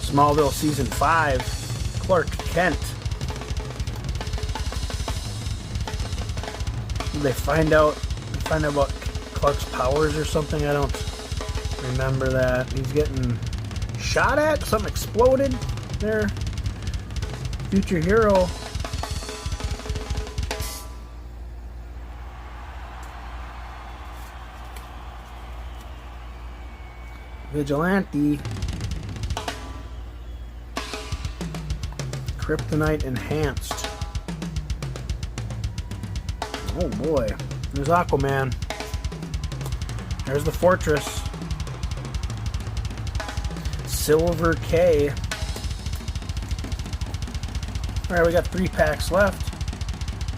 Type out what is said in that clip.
Smallville Season 5, Clark Kent. Did they find out about Clark's powers or something? I don't remember that. He's getting shot at? Something exploded there? Future hero. Vigilante. Kryptonite enhanced. Oh boy. There's Aquaman. There's the Fortress. Silver K. Alright, we got 3 packs left.